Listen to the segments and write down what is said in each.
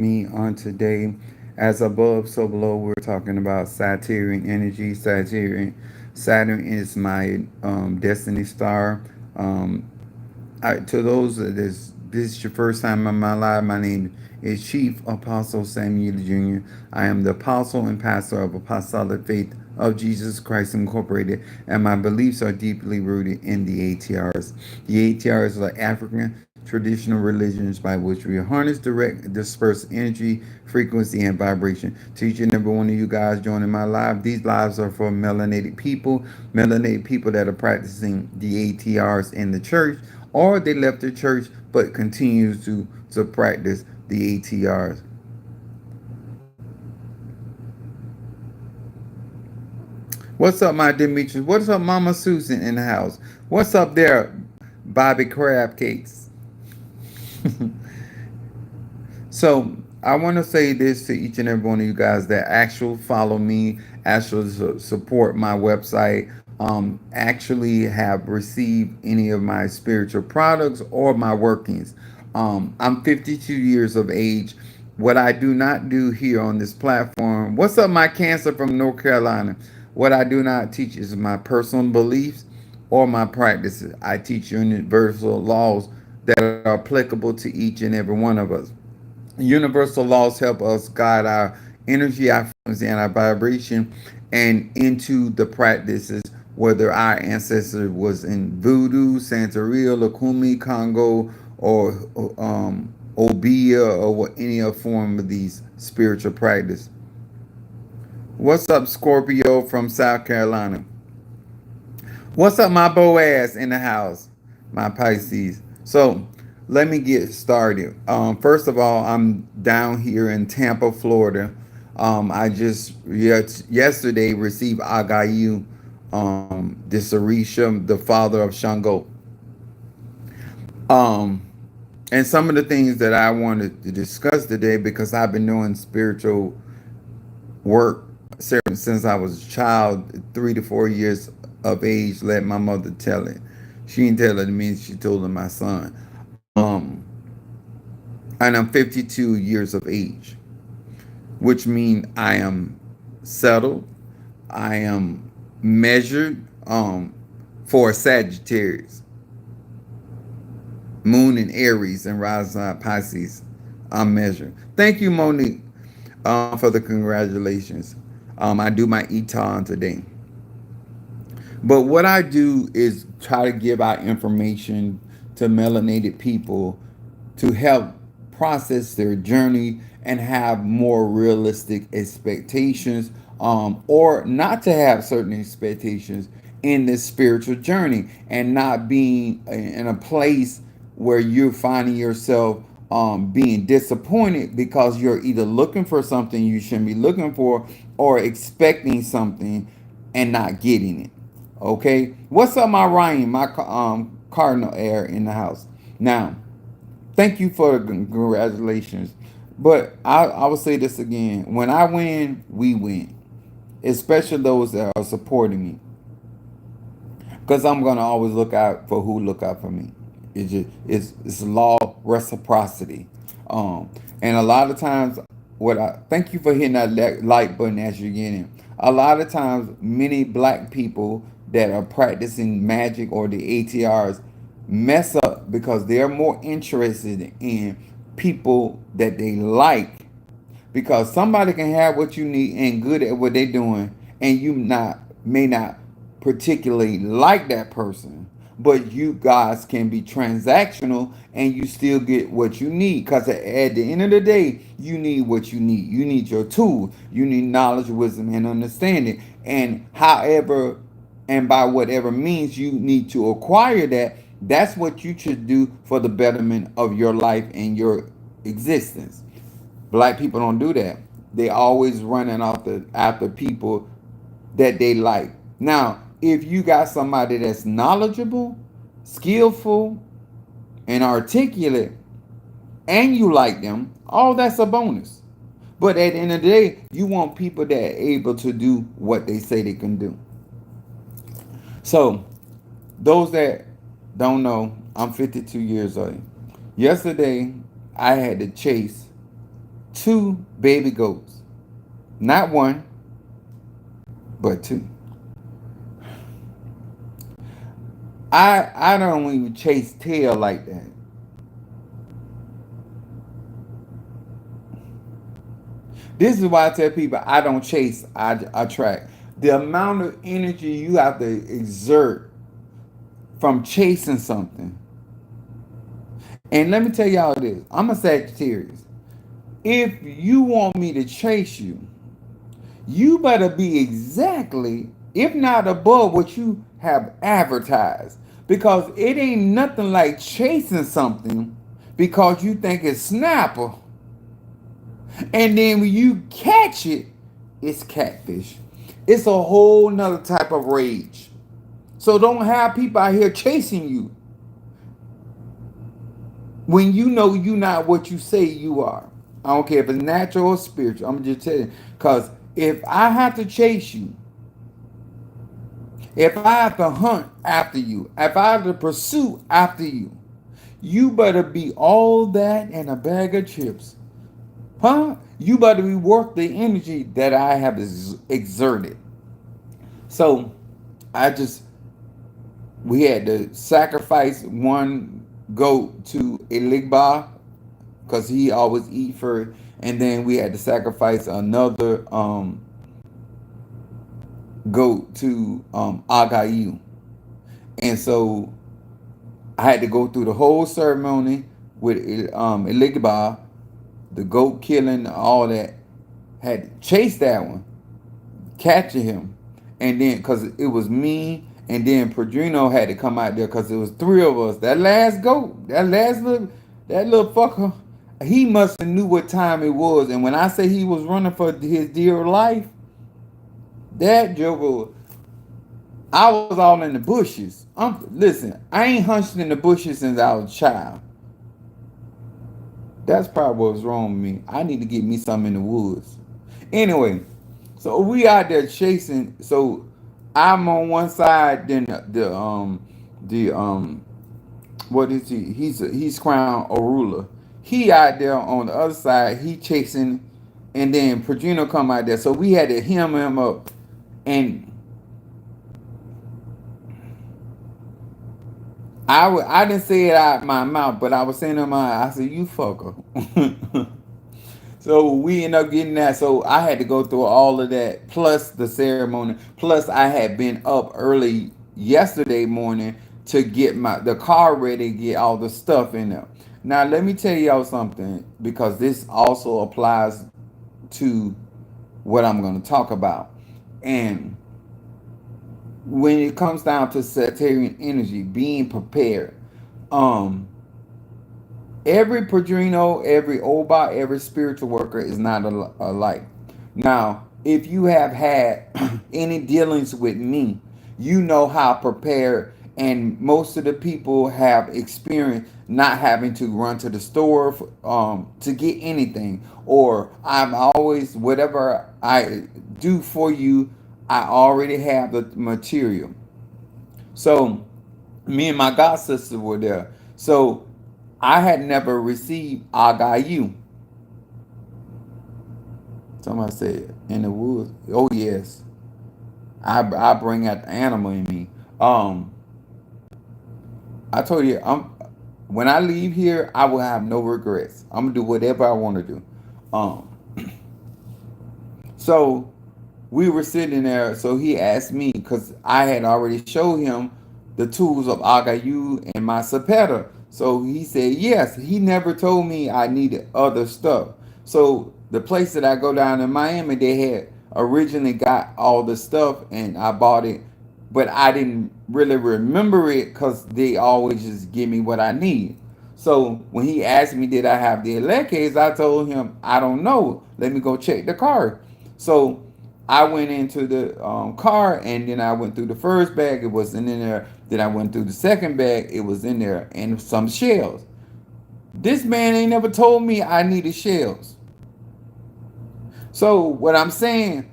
me on today. As above, so below, we're talking about Saturn energy. Saturn is my destiny star. Um, to those that this is your first time in my life, my name is Chief Apostle Samuel Jr. I am the apostle and pastor of Apostolic Faith of Jesus Christ Incorporated, and my beliefs are deeply rooted in the ATRs. The ATRs are African traditional religions by which we harness, direct, disperse energy, frequency, and vibration. To each and every one of you guys joining my live, these lives are for melanated people that are practicing the ATRs in the church, or they left the church but continues to practice the ATRs. What's up, my Demetrius? What's up, Mama Susan in the house? What's up there, Bobby Crab Cakes? So I want to say this to each and every one of you guys that actually follow me, actually support my website, actually have received any of my spiritual products or my workings. I'm 52 years of age. What I do not do here on this platform, what's up, my cancer from North Carolina? What I do not teach is my personal beliefs or my practices. I teach universal laws that are applicable to each and every one of us. Universal laws help us guide our energy, our frequency, and our vibration, and into the practices. Whether our ancestor was in voodoo, Santeria, Lakumi, Congo, or Obia, or any other form of these spiritual practice. What's up, Scorpio from South Carolina? What's up, my Boaz in the house? My Pisces. So let me get started. First of all, I'm down here in Tampa, Florida. I just yesterday received Agayu, the Sarisha, the father of Shango. Um, and some of the things that I wanted to discuss today, because I've been doing spiritual work since I was a child, 3 to 4 years of age. Let my mother tell it. She didn't tell it to me. She told it my son. And I'm 52 years of age, which means I am settled. I am measured. For Sagittarius, Moon in Aries, and rising Pisces. I'm measured. Thank you, Monique, for the congratulations. I do my ETON today. But what I do is try to give out information to melanated people to help process their journey and have more realistic expectations, or not to have certain expectations in this spiritual journey, and not being in a place where you're finding yourself being disappointed because you're either looking for something you shouldn't be looking for, or expecting something and not getting it. Okay, what's up, my Ryan, my cardinal air in the house? Now, thank you for the congratulations, but I will say this again: when I win, we win, especially those that are supporting me, because I'm gonna always look out for who look out for me. It's law of reciprocity, and a lot of times, what I thank you for hitting that like button as you're getting. A lot of times, many black people that are practicing magic or the ATRs mess up because they're more interested in people that they like, because somebody can have what you need and good at what they're doing, and you not may not particularly like that person, but you guys can be transactional and you still get what you need, because at the end of the day, you need what you need your tool, you need knowledge, wisdom, and understanding, and however and by whatever means you need to acquire that, that's what you should do for the betterment of your life and your existence. Black people don't do that. They always running after people that they like. Now, if you got somebody that's knowledgeable, skillful, and articulate, and you like them, all that's a bonus. But at the end of the day, you want people that are able to do what they say they can do. So, those that don't know, I'm 52 years old. Yesterday, I had to chase two baby goats. Not one, but two. I don't even chase tail like that. This is why I tell people I don't chase, I attract. The amount of energy you have to exert from chasing something. And let me tell y'all this. I'm a Sagittarius. If you want me to chase you, you better be exactly, if not above, what you have advertised. Because it ain't nothing like chasing something because you think it's snapper. And then when you catch it, it's catfish. It's a whole nother type of rage. So don't have people out here chasing you when you know you not what you say you are. I don't care if it's natural or spiritual. I'm just telling you. Because if I have to chase you, if I have to hunt after you, if I have to pursue after you, you better be all that and a bag of chips. Huh? You better be worth the energy that I have exerted. So I just, we had to sacrifice one goat to Eligba because he always eat first, and then we had to sacrifice another goat to Agayu. And so I had to go through the whole ceremony with Eligba, the goat killing, all that. Had to chase that one, catching him, and then because it was me, and then Pedrino had to come out there because it was three of us. That last goat, that little fucker, he must have knew what time it was. And when I say he was running for his dear life, that joker, I was all in the bushes. Listen, I ain't hunched in the bushes since I was a child. That's probably what was wrong with me. I need to get me some in the woods. Anyway, so we out there chasing. So I'm on one side, then the what is he? He's crowned a ruler. He out there on the other side. He chasing, and then Pedrino come out there. So we had to hem him up, and I didn't say it out my mouth, but I was saying in my, I said, "You fucker." So we ended up getting that. So I had to go through all of that, plus the ceremony. Plus I had been up early yesterday morning to get the car ready, get all the stuff in there. Now let me tell y'all something, because this also applies to what I'm going to talk about. And when it comes down to Sagittarian energy, being prepared, um, every Padrino, every Oba, every spiritual worker is not alike. Now, if you have had any dealings with me, you know how prepared, and most of the people have experienced not having to run to the store to get anything. Or I'm always, whatever I do for you, I already have the material. So me and my god sister were there. So I had never received Agayu. Somebody said in the woods. Oh yes, I bring out the animal in me. Um, I told you, when I leave here, I will have no regrets. I'm gonna do whatever I want to do. Um, so we were sitting there. So he asked me because I had already showed him the tools of Agayu and my Sapeta. So he said yes. He never told me I needed other stuff. So the place that I go down in Miami, they had originally got all the stuff and I bought it, but I didn't really remember it because they always just give me what I need. So when he asked me did I have the electrics, I told him I don't know. Let me go check the car. So I went into the car, and then I went through the first bag. It wasn't in there. Then I went through the second bag. It was in there, and some shells. This man ain't never told me I needed shells. So what I'm saying,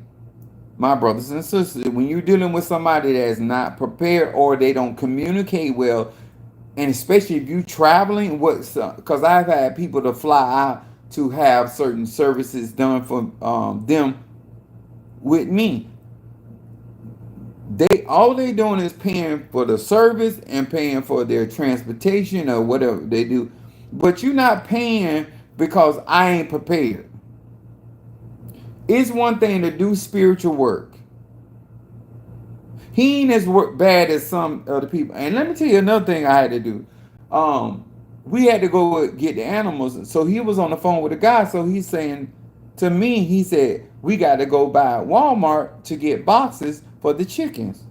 my brothers and sisters, when you're dealing with somebody that's not prepared or they don't communicate well, and especially if you traveling, what? Because I've had people to fly out. to have certain services done for them with me. All they doing is paying for the service and paying for their transportation or whatever they do, but you're not paying because I ain't prepared. It's one thing to do spiritual work. He ain't as bad as some other people. And let me tell you another thing I had to do. Um, we had to go get the animals. So he was on the phone with a guy. So he's saying to me, he said, we got to go by Walmart to get boxes for the chickens.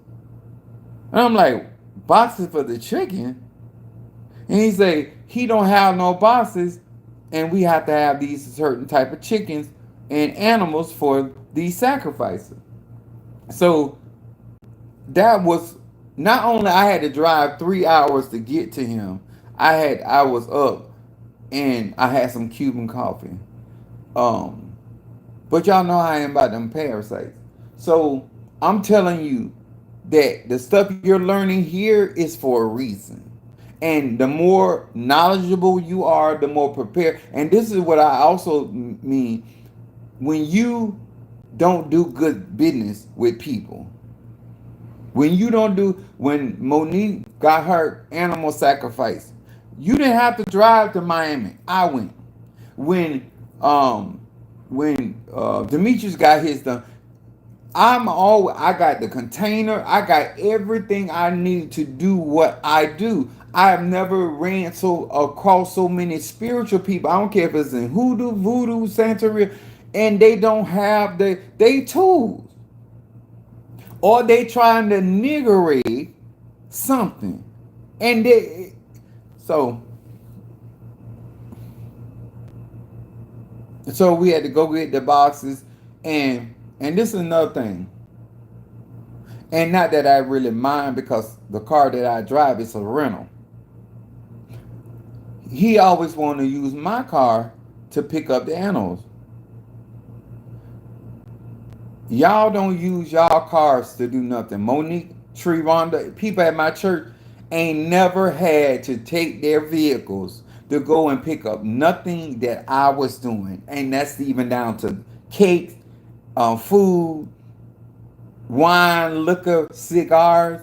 And I'm like, boxes for the chicken? And he said, he don't have no boxes, and we have to have these certain type of chickens and animals for these sacrifices. So that was, not only I had to drive 3 hours to get to him, I was up and I had some Cuban coffee. Um, but y'all know how I am about them parasites. So I'm telling you that the stuff you're learning here is for a reason. And the more knowledgeable you are, the more prepared. And this is what I also mean when you don't do good business with people. When you don't do, when Monique got her animal sacrifice, you didn't have to drive to Miami. I went. When um Demetrius got his done, I got the container, I got everything I need to do what I do. I have never ran across so many spiritual people. I don't care if it's in hoodoo, voodoo, Santeria, and they don't have they tools. Or they trying to niggerate something. And so so we had to go get the boxes, and this is another thing. And not that I really mind because the car that I drive is a rental. He always wanted to use my car to pick up the animals. Y'all don't use y'all cars to do nothing. Monique, Tree Rhonda, people at my church ain't never had to take their vehicles to go and pick up nothing that I was doing. And that's even down to cakes, food, wine, liquor, cigars.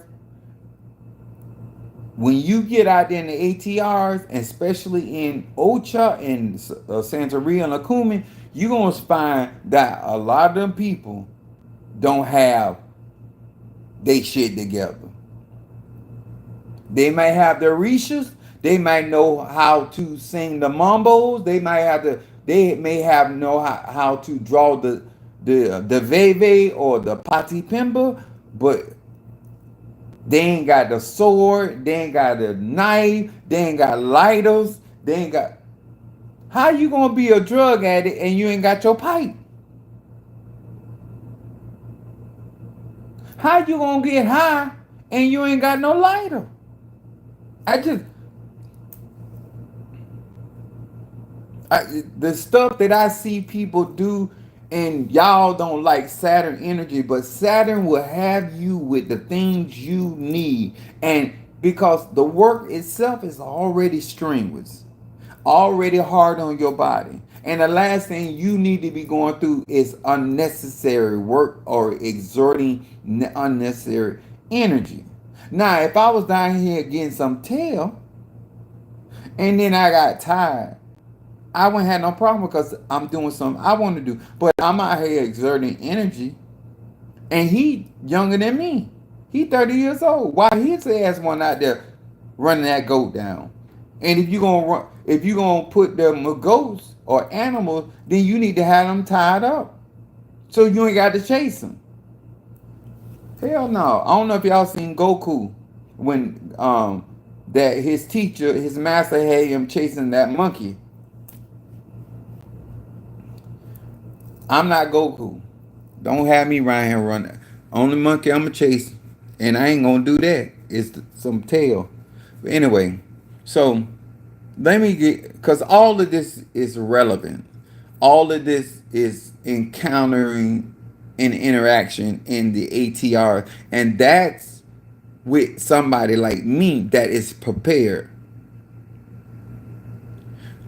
When you get out there in the ATRs, especially in Ocha and Santeria and Lacumi, you're going to find that a lot of them people don't have they shit together. They might have their rishas. They might know how to sing the mambos. They may have know how to draw the veve or the pati pimba, but they ain't got the sword. They ain't got the knife. They ain't got lighters. They ain't got. How you gonna be a drug addict and you ain't got your pipe? How you gonna get high and you ain't got no lighter? I just the stuff that I see people do, and y'all don't like Saturn energy, but Saturn will have you with the things you need, and because the work itself is already strenuous, already hard on your body. And the last thing you need to be going through is unnecessary work or exerting unnecessary energy. Now, if I was down here getting some tail and then I got tired, I wouldn't have no problem because I'm doing something I want to do. But I'm out here exerting energy, and he younger than me. He 30 years old. Why his ass one out there running that goat down? And if you gonna put them goats or animals, then you need to have them tied up, so you ain't got to chase them. Hell no. I don't know if y'all seen Goku when that his teacher, his master had him chasing that monkey. I'm not Goku. Don't have me right here running. Only monkey I'ma chase, and I ain't gonna do that. It's some tail. But anyway, so let me get, because all of this is relevant. All of this is encountering an interaction in the ATR, and that's with somebody like me that is prepared.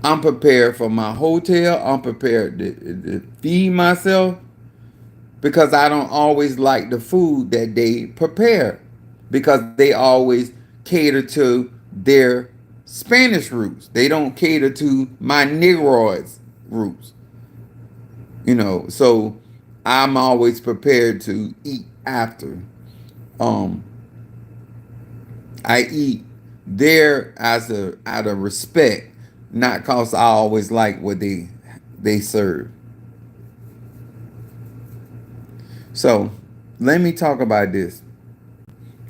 I'm prepared for my hotel. I'm prepared to feed myself because I don't always like the food that they prepare because they always cater to their Spanish roots. They don't cater to my Negroids roots. So I'm always prepared to eat after. Um, I eat there as a out of respect, not cause I always like what they serve. So let me talk about this.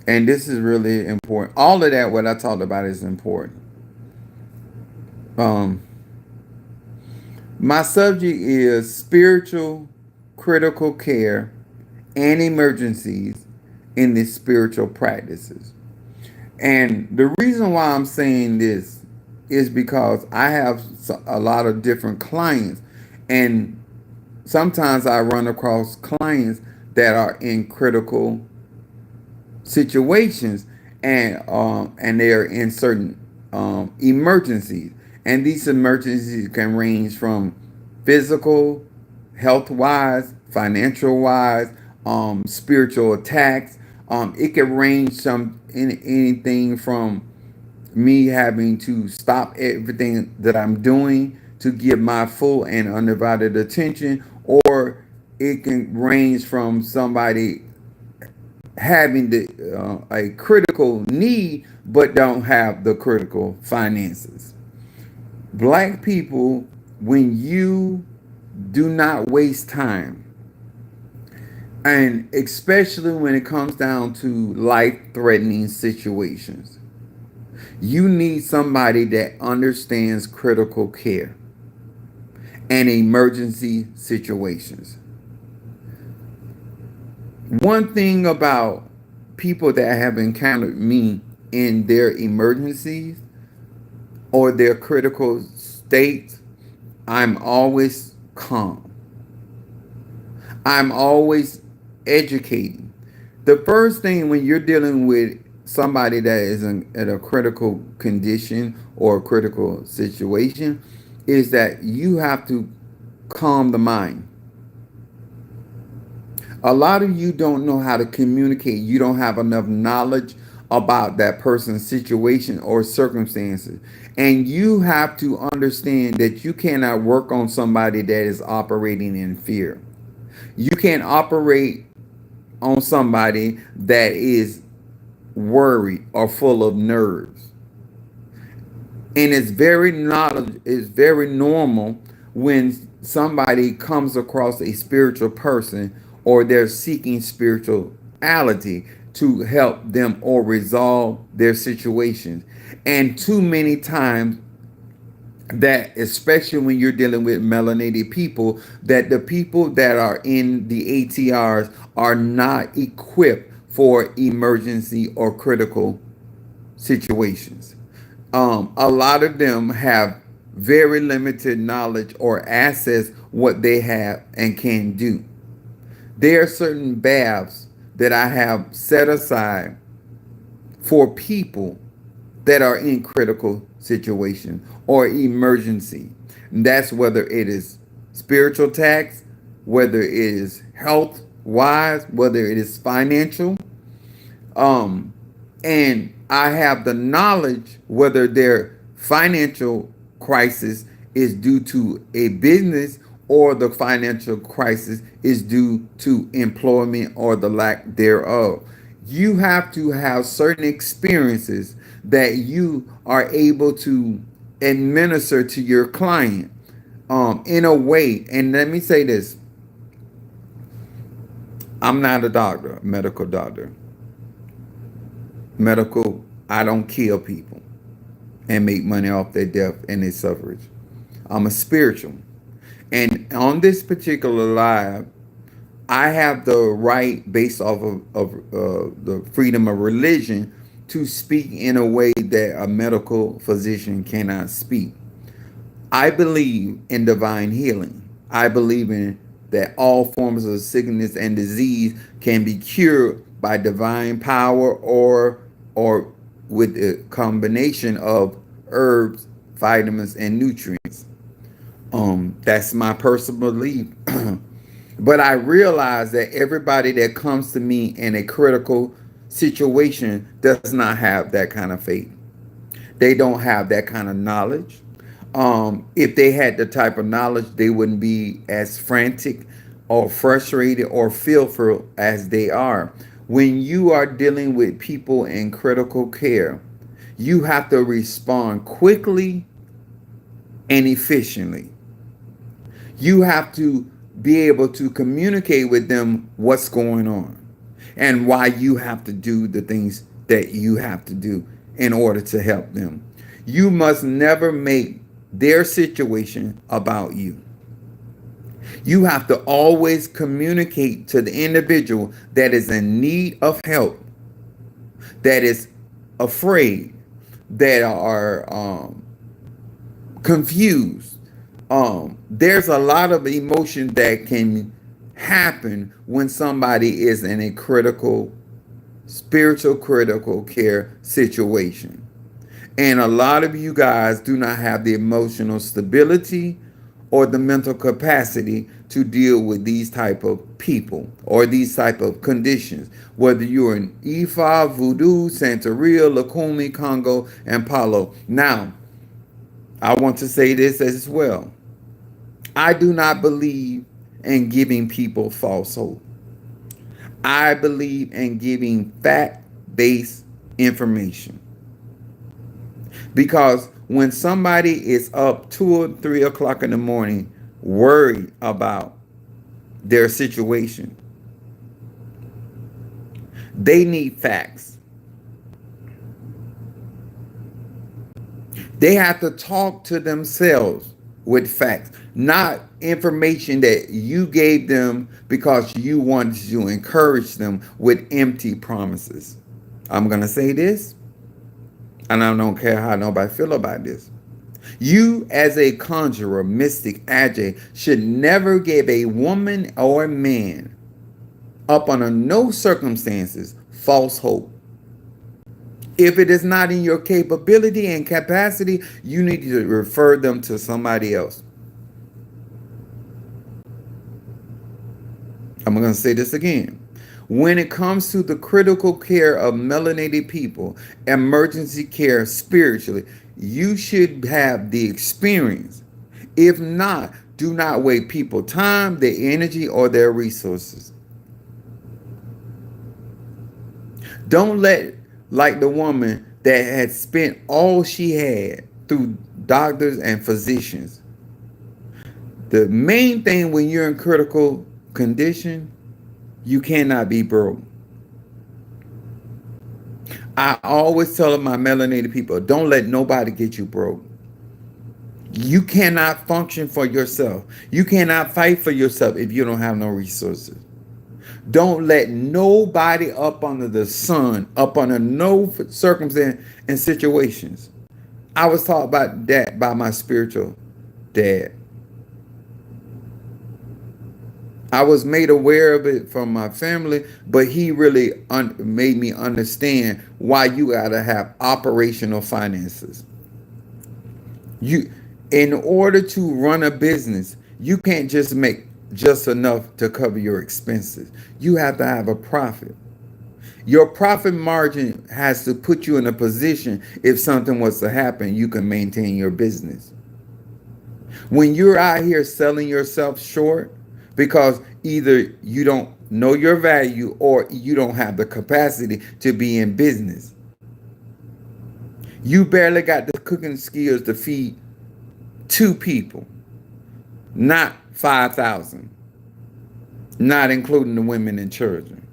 And this is really important. All of that what I talked about is important. Um, my subject is spiritual critical care and emergencies in the spiritual practices. And the reason why I'm saying this is because I have a lot of different clients, and sometimes I run across clients that are in critical situations, and they are in certain emergencies, and these emergencies can range from physical, health wise, financial wise, spiritual attacks. It can range some in anything from me having to stop everything that I'm doing to give my full and undivided attention, or it can range from somebody having a critical need but don't have the critical finances. Black people, when you do not waste time, and especially when it comes down to life threatening situations, you need somebody that understands critical care and emergency situations. One thing about people that have encountered me in their emergencies or their critical states, I'm always calm. I'm always educating. The first thing when you're dealing with somebody that is at a critical condition or a critical situation is that you have to calm the mind. A lot of you don't know how to communicate. You don't have enough knowledge about that person's situation or circumstances. And you have to understand that you cannot work on somebody that is operating in fear. You can't operate on somebody that is worried or full of nerves. And it's very normal when somebody comes across a spiritual person or they're seeking spirituality to help them or resolve their situations. And too many times that, especially when you're dealing with melanated people, that the people that are in the ATRs are not equipped for emergency or critical situations. A lot of them have very limited knowledge or access what they have and can do. There are certain baths that I have set aside for people that are in critical situation or emergency. And that's whether it is spiritual tax, whether it is health wise, whether it is financial, um, and I have the knowledge whether their financial crisis is due to a business or the financial crisis is due to employment or the lack thereof. You have to have certain experiences that you are able to administer to your client in a way. And let me say this, I'm not a doctor, medical doctor. Medical, I don't kill people and make money off their death and their suffrage. I'm a spiritual. And on this particular live, I have the right, based off of the freedom of religion, to speak in a way that a medical physician cannot speak. I believe in divine healing. I believe in that all forms of sickness and disease can be cured by divine power or with a combination of herbs vitamins, and nutrients. That's my personal belief. But I realize that everybody that comes to me in a critical situation does not have that kind of faith. They don't have that kind of knowledge. If they had the type of knowledge, they wouldn't be as frantic or frustrated or fearful as they are. When you are dealing with people in critical care, you have to respond quickly and efficiently. You have to be able to communicate with them what's going on and why you have to do the things that you have to do in order to help them. You must never make their situation about you. You have to always communicate to the individual that is in need of help, that is afraid, that are confused. There's a lot of emotion that can happen when somebody is in a critical, spiritual critical care situation. And a lot of you guys do not have the emotional stability or the mental capacity to deal with these type of people or these type of conditions, whether you're in Ifa, Voodoo, Santeria, Lukumi, Congo, and Palo. Now, I want to say this as well. I do not believe in giving people false hope. I believe in giving fact-based information. Because when somebody is up 2 or 3 o'clock in the morning worried about their situation, they need facts. They have to talk to themselves with facts, not information that you gave them because you wanted to encourage them with empty promises. I'm going to say this, and I don't care how nobody feel about this. You, as a conjurer, mystic, Ajay, should never give a woman or a man, up under no circumstances, false hope. If it is not in your capability and capacity, you need to refer them to somebody else. I'm going to say this again. When it comes to the critical care of melanated people, emergency care spiritually, you should have the experience. If not, do not waste people's time, their energy, or their resources. Don't let, like the woman that had spent all she had through doctors and physicians. The main thing when you're in critical condition, you cannot be broke. I always tell my melanated people, don't let nobody get you broke. You cannot function for yourself. You cannot fight for yourself if you don't have no resources. Don't let nobody up under the sun, up under no circumstance and situations. I was taught about that by my spiritual dad. I was made aware of it from my family, but he really made me understand why you gotta have operational finances. In order to run a business, you can't just make just enough to cover your expenses. You have to have a profit. Your profit margin has to put you in a position if something was to happen, you can maintain your business. When you're out here selling yourself short, because either you don't know your value or you don't have the capacity to be in business. You barely got the cooking skills to feed 2 people, not 5,000, not including the women and children.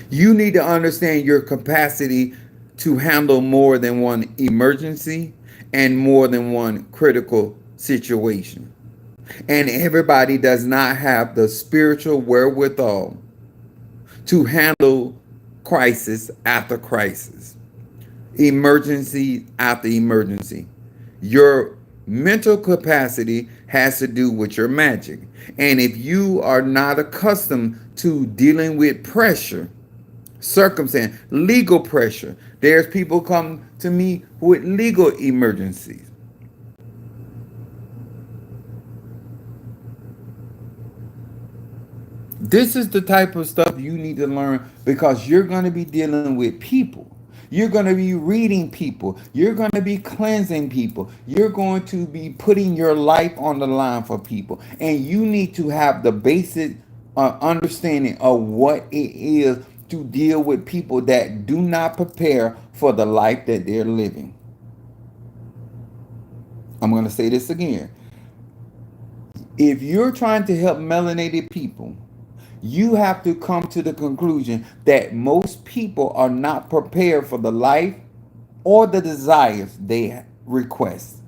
You need to understand your capacity to handle more than one emergency and more than one critical situation. And everybody does not have the spiritual wherewithal to handle crisis after crisis, emergency after emergency. Your mental capacity has to do with your magic. And if you are not accustomed to dealing with pressure, circumstance, legal pressure. There's people come to me with legal emergencies. This is the type of stuff you need to learn because you're going to be dealing with people. You're going to be reading people. You're going to be cleansing people. You're going to be putting your life on the line for people. And you need to have the basic understanding of what it is to deal with people that do not prepare for the life that they're living. I'm going to say this again. If you're trying to help melanated people, you have to come to the conclusion that most people are not prepared for the life or the desires they request.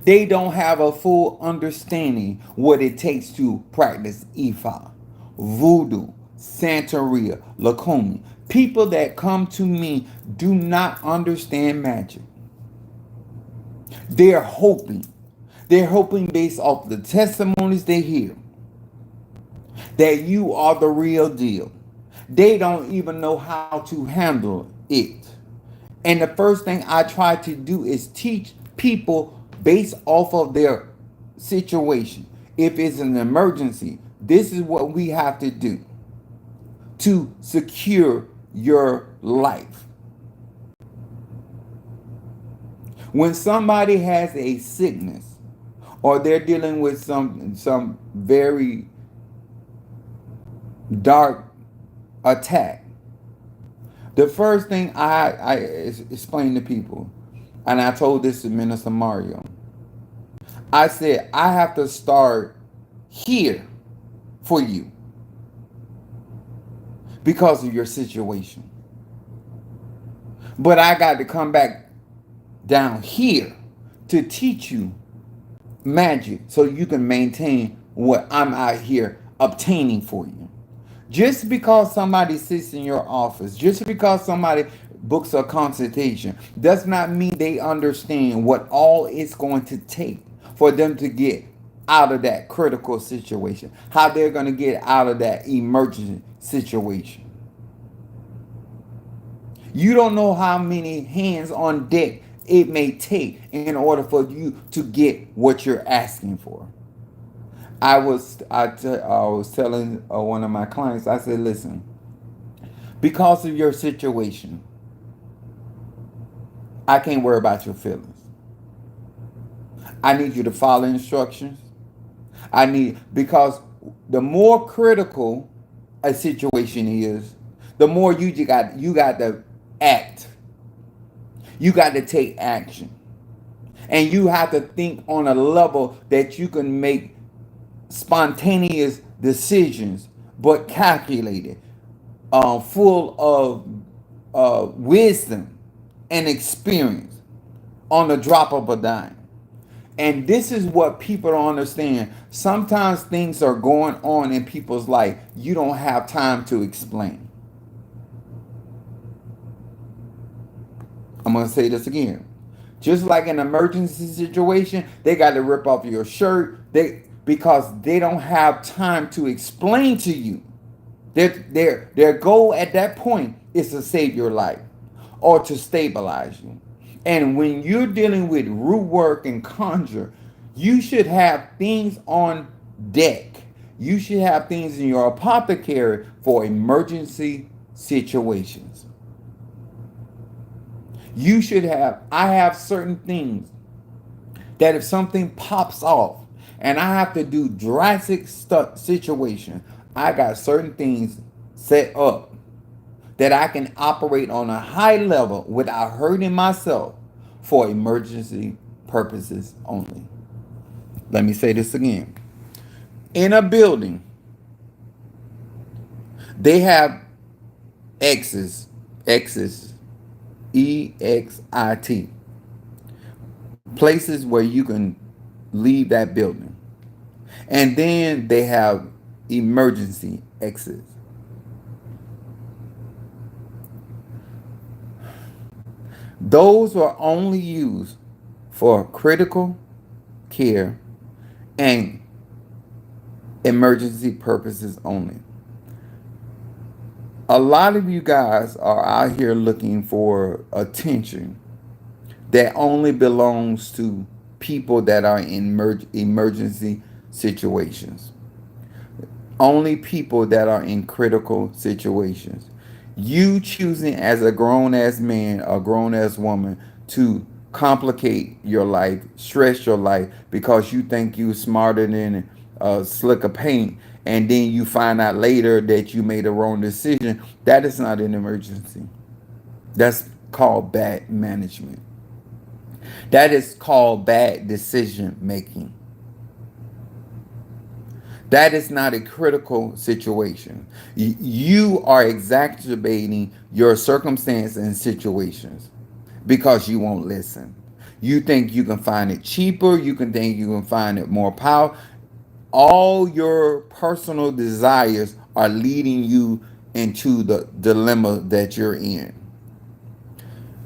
They don't have a full understanding what it takes to practice Ifa, Voodoo, Santeria, Lakomi. People that come to me do not understand magic. They're hoping. They're hoping based off the testimonies they hear that you are the real deal. They don't even know how to handle it. And the first thing I try to do is teach people based off of their situation. If it's an emergency, this is what we have to do to secure your life. When somebody has a sickness or they're dealing with some very dark attack, the first thing I explain to people, and I told this to Minister Mario, I said, I have to start here for you because of your situation. But I got to come back down here to teach you magic so you can maintain what I'm out here obtaining for you. Just because somebody sits in your office, just because somebody books a consultation, does not mean they understand what all it's going to take for them to get out of that critical situation, how they're going to get out of that emergency situation. You don't know how many hands on deck it may take in order for you to get what you're asking for. I was telling one of my clients, I said, listen, because of your situation, I can't worry about your feelings. I need you to follow instructions. Because the more critical a situation is, the more you got to act. You got to take action. And you have to think on a level that you can make spontaneous decisions, but calculated, full of wisdom and experience on the drop of a dime. And this is what people don't understand. Sometimes things are going on in people's life you don't have time to explain. I'm going to say this again. Just like an emergency situation, they got to rip off your shirt because they don't have time to explain to you. Their goal at that point is to save your life or to stabilize you. And when you're dealing with root work and conjure, you should have things on deck. You should have things in your apothecary for emergency situations. I have certain things that if something pops off and I have to do drastic situation, I got certain things set up that I can operate on a high level without hurting myself for emergency purposes only. Let me say this again. In a building, they have exits, EXIT, places where you can leave that building. And then they have emergency exits. Those are only used for critical care and emergency purposes only. A lot of you guys are out here looking for attention that only belongs to people that are in emergency situations, only people that are in critical situations. You choosing as a grown ass man or grown ass woman to complicate your life, stress your life because you think you smarter than a slick of paint, and then you find out later that you made a wrong decision. That is not an emergency. That's called bad management. That is called bad decision making. That is not a critical situation. You are exacerbating your circumstance and situations because you won't listen. You think you can find it cheaper, you can think you can find it more power. All your personal desires are leading you into the dilemma that you're in.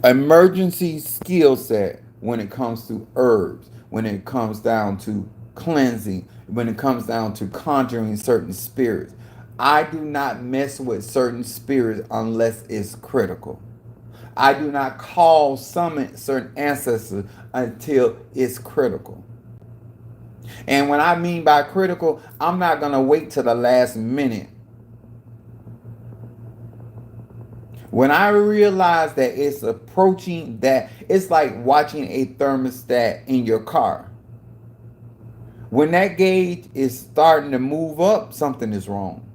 Emergency skill set when it comes to herbs, when it comes down to cleansing, when it comes down to conjuring certain spirits. I do not mess with certain spirits unless it's critical. I do not call summon certain ancestors until it's critical. And when I mean by critical, I'm not going to wait till the last minute. When I realize that it's approaching that, it's like watching a thermostat in your car. When that gauge is starting to move up, something is wrong.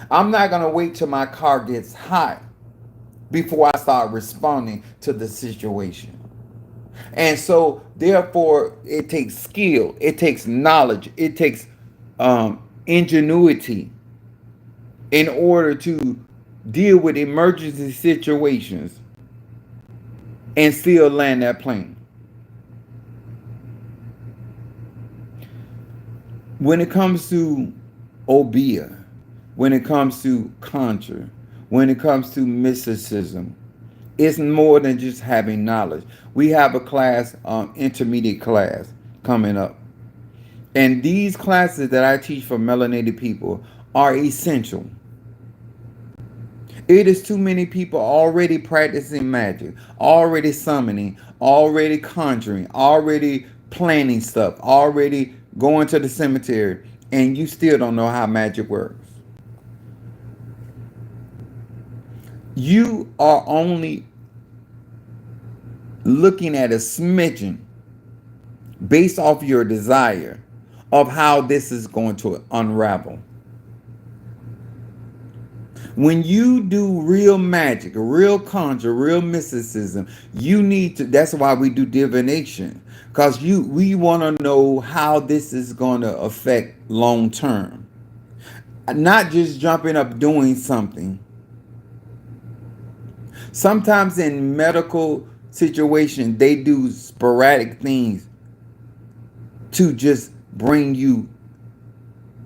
I'm not going to wait till my car gets hot before I start responding to the situation. And so, therefore, it takes skill, it takes knowledge, it takes ingenuity in order to deal with emergency situations and still land that plane. When it comes to Obia, when it comes to Contra, when it comes to mysticism, it's more than just having knowledge. We have a class, intermediate class, coming up. And these classes that I teach for melanated people are essential. It is too many people already practicing magic, already summoning, already conjuring, already planning stuff, already going to the cemetery, and you still don't know how magic works. You are only looking at a smidgen based off your desire of how this is going to unravel. When you do real magic, real conjure, real mysticism, you need to. That's why we do divination, because we want to know how this is going to affect long term. Not just jumping up doing something. Sometimes in medical situations, they do sporadic things to just bring you.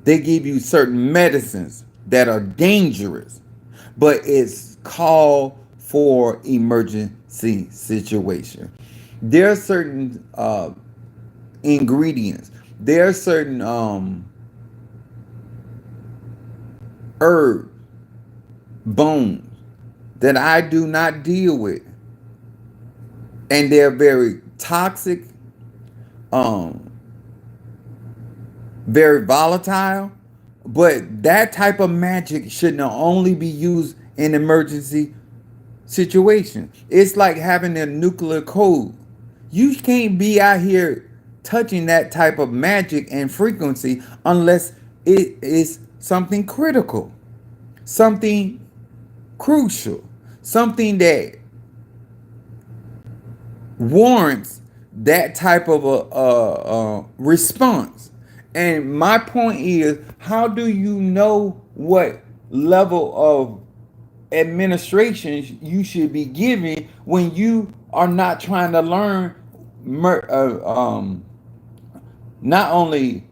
They give you certain medicines that are dangerous, but it's called for emergency situation. There are certain ingredients. There are certain herbs, bones that I do not deal with, and they're very toxic, um, very volatile. But that type of magic should not only be used in emergency situation. It's like having a nuclear code. You can't be out here touching that type of magic and frequency unless it is something critical, something crucial, something that warrants that type of a response. And my point is, how do you know what level of administration you should be giving when you are not trying to learn not only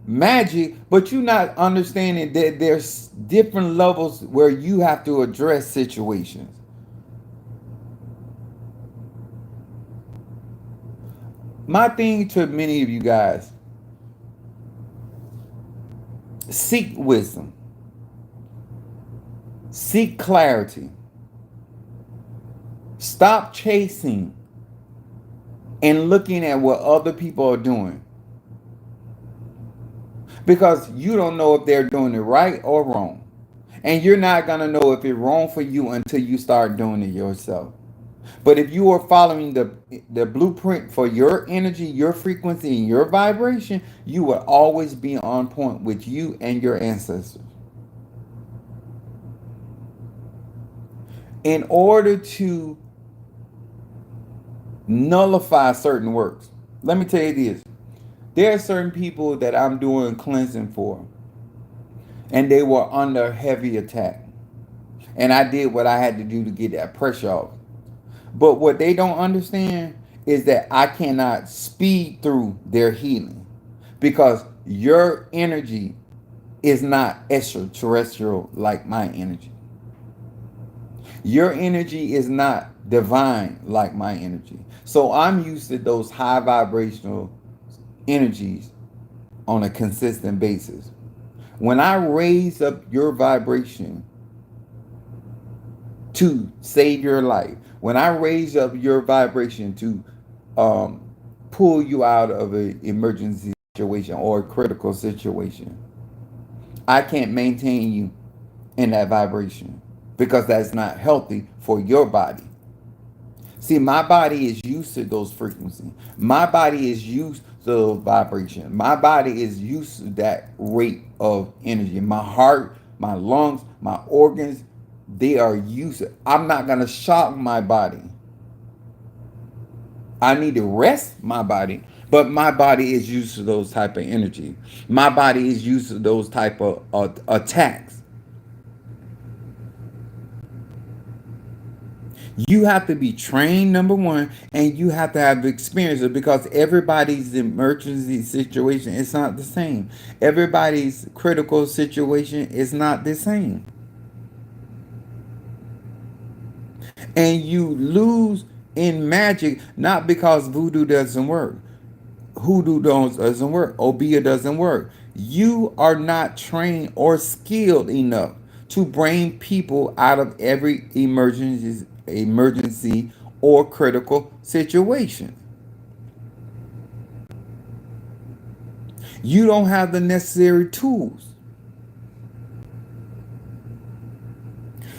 magic, but you're not understanding that there's different levels where you have to address situations. My thing to many of you guys, seek wisdom, Seek clarity. Stop chasing and looking at what other people are doing, because you don't know if they're doing it right or wrong. And you're not going to know if it's wrong for you until you start doing it yourself. But if you are following the blueprint for your energy, your frequency, and your vibration, you will always be on point with you and your ancestors. In order to nullify certain works, let me tell you this. There are certain people that I'm doing cleansing for, and they were under heavy attack. And I did what I had to do to get that pressure off. But what they don't understand is that I cannot speed through their healing, because your energy is not extraterrestrial like my energy. Your energy is not divine like my energy. So I'm used to those high vibrational energies on a consistent basis. When I raise up your vibration to save your life, when I raise up your vibration to um, pull you out of an emergency situation or a critical situation, I can't maintain you in that vibration, because that's not healthy for your body. See, my body is used to those frequencies. My body is used to those vibrations. My body is used to that rate of energy. My heart, my lungs, my organs, they are used to it. I'm not going to shock my body. I need to rest my body, but my body is used to those type of energy. My body is used to those type of attacks. You have to be trained, number one, and you have to have experiences, because everybody's emergency situation is not the same. Everybody's critical situation is not the same. And you lose in magic not because voodoo doesn't work. Hoodoo doesn't work. Obia doesn't work. You are not trained or skilled enough to bring people out of every emergency or critical situation. You don't have the necessary tools.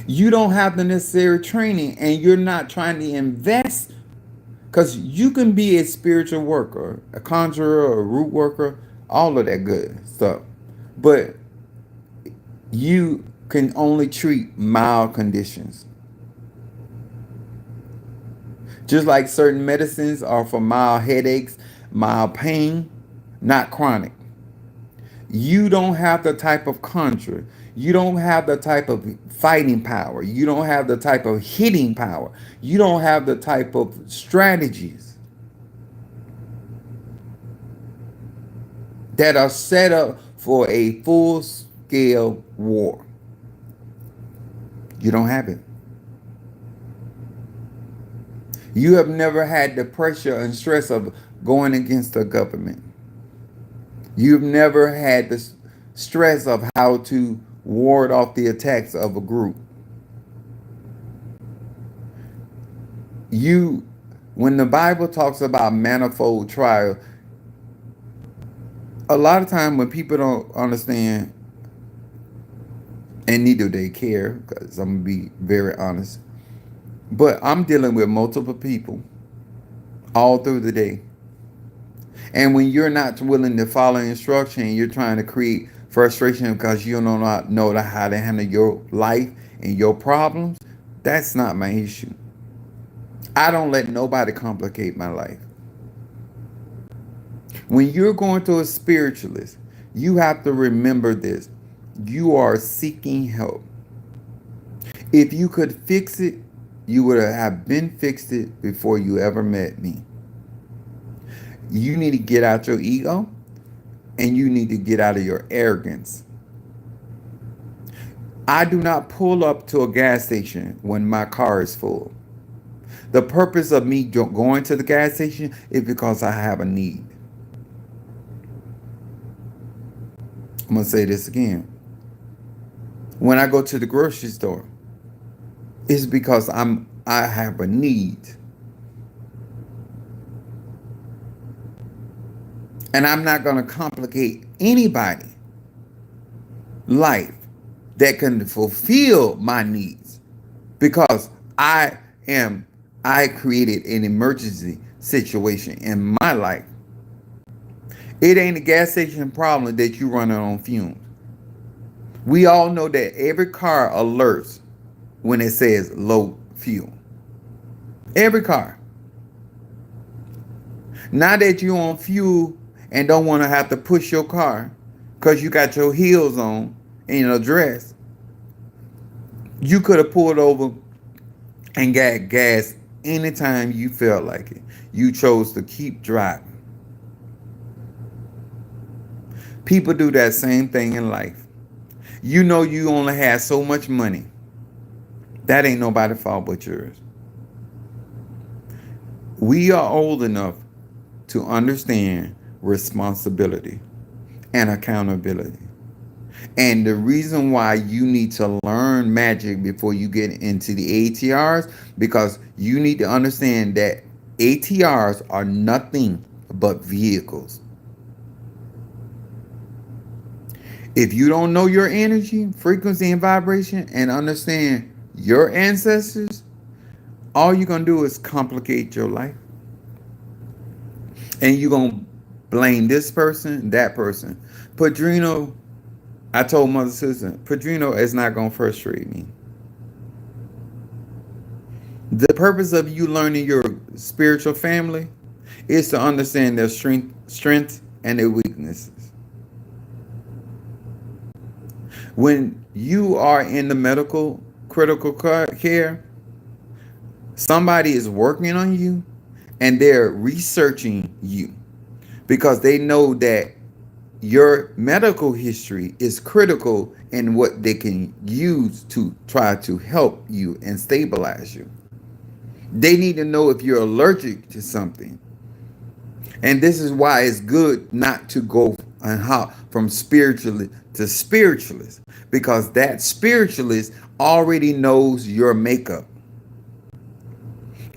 You don't have the necessary training, and you're not trying to invest, because you can be a spiritual worker, a conjurer, a root worker, all of that good stuff. But you can only treat mild conditions. Just like certain medicines are for mild headaches, mild pain, not chronic. You don't have the type of conjure. You don't have the type of fighting power. You don't have the type of hitting power. You don't have the type of strategies that are set up for a full scale war. You don't have it. You have never had the pressure and stress of going against the government. You've never had the stress of how to ward off the attacks of a group. You, when the Bible talks about manifold trial, a lot of time when people don't understand, and neither they care, because I'm gonna be very honest, but I'm dealing with multiple people all through the day. And when you're not willing to follow instruction, you're trying to create frustration because you don't know how to handle your life and your problems. That's not my issue. I don't let nobody complicate my life. When you're going to a spiritualist, you have to remember this. You are seeking help. If you could fix it, you would have been fixed it before you ever met me. You need to get out your ego, and you need to get out of your arrogance. I do not pull up to a gas station when my car is full. The purpose of me going to the gas station is because I have a need. I'm going to say this again. When I go to the grocery store, it's because I have a need. And I'm not going to complicate anybody life that can fulfill my needs because I am I created an emergency situation in my life. It ain't a gas station problem that you running on fumes. We all know that every car alerts when it says low fuel. Every car. Now that you on fuel and don't want to have to push your car because you got your heels on and your dress, you could have pulled over and got gas anytime you felt like it. You chose to keep driving. People do that same thing in life. You know you only have so much money. That ain't nobody's fault but yours. We are old enough to understand responsibility and accountability. And the reason why you need to learn magic before you get into the ATRs, because you need to understand that ATRs are nothing but vehicles. If you don't know your energy, frequency, and vibration and understand your ancestors, all you're going to do is complicate your life. And you're going to blame this person, that person. Padrino, I told Mother Susan, Padrino is not going to frustrate me. The purpose of you learning your spiritual family is to understand their strength and their weaknesses. When you are in the medical critical care, somebody is working on you and they're researching you because they know that your medical history is critical in what they can use to try to help you and stabilize you. They need to know if you're allergic to something. And this is why it's good not to go from spiritualist to spiritualist, because that spiritualist already knows your makeup.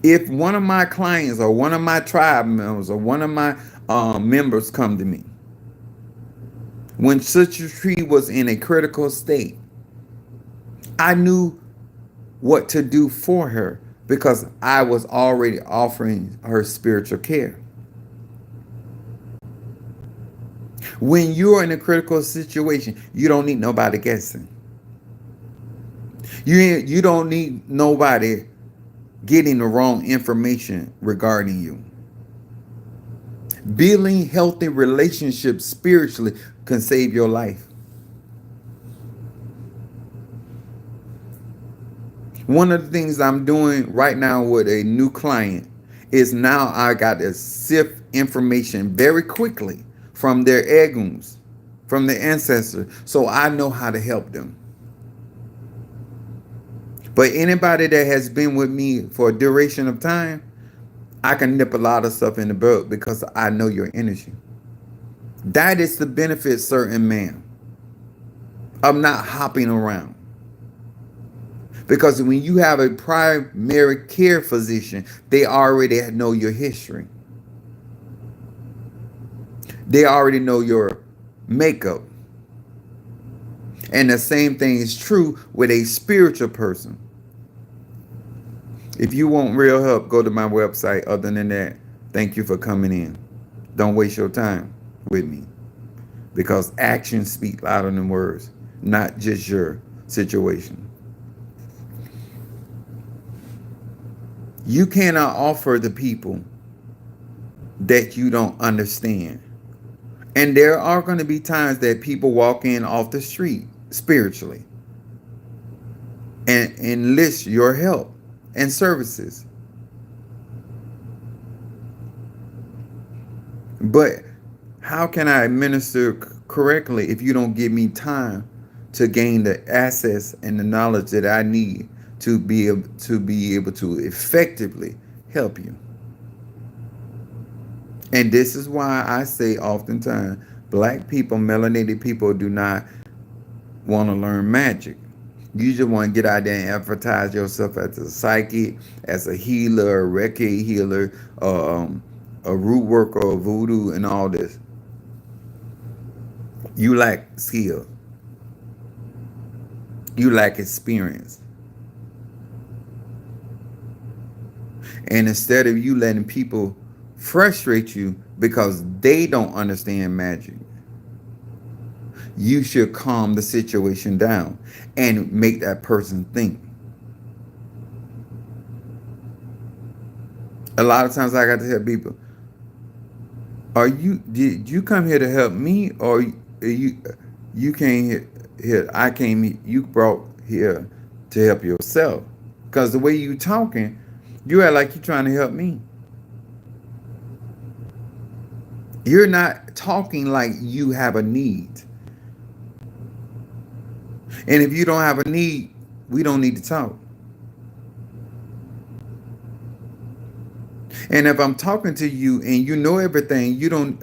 If one of my clients or one of my tribe members or one of my members come to me when such a tree was in a critical state, I knew what to do for her because I was already offering her spiritual care. When you're in a critical situation, you don't need nobody guessing. You don't need nobody getting the wrong information regarding you. Building healthy relationships spiritually can save your life. One of the things I'm doing right now with a new client is now I got to sift information very quickly from their eguns, from their ancestors, so I know how to help them. But anybody that has been with me for a duration of time, I can nip a lot of stuff in the bud because I know your energy. That is the benefit, certain man, of not hopping around. Because when you have a primary care physician, they already know your history. They already know your makeup. And the same thing is true with a spiritual person. If you want real help, go to my website. Other than that, thank you for coming in. Don't waste your time with me. Because actions speak louder than words, not just your situation. You cannot offer the people that you don't understand. And there are going to be times that people walk in off the street spiritually and enlist your help and services. But how can I administer correctly if you don't give me time to gain the access and the knowledge that I need to be able to effectively help you? And this is why I say oftentimes, black people, melanated people do not want to learn magic. You just want to get out there and advertise yourself as a psychic, as a healer, a Reiki healer, um, a root worker, a voodoo, and all this. You lack skill. You lack experience. And instead of you letting people frustrate you because they don't understand magic, you should calm the situation down and make that person think. A lot of times I got to tell people, did you come here to help me, or you came here, I came here, you brought here to help yourself? Because the way you talking, you act like you trying to help me. You're not talking like you have a need. And if you don't have a need, we don't need to talk. And if I'm talking to you and you know everything,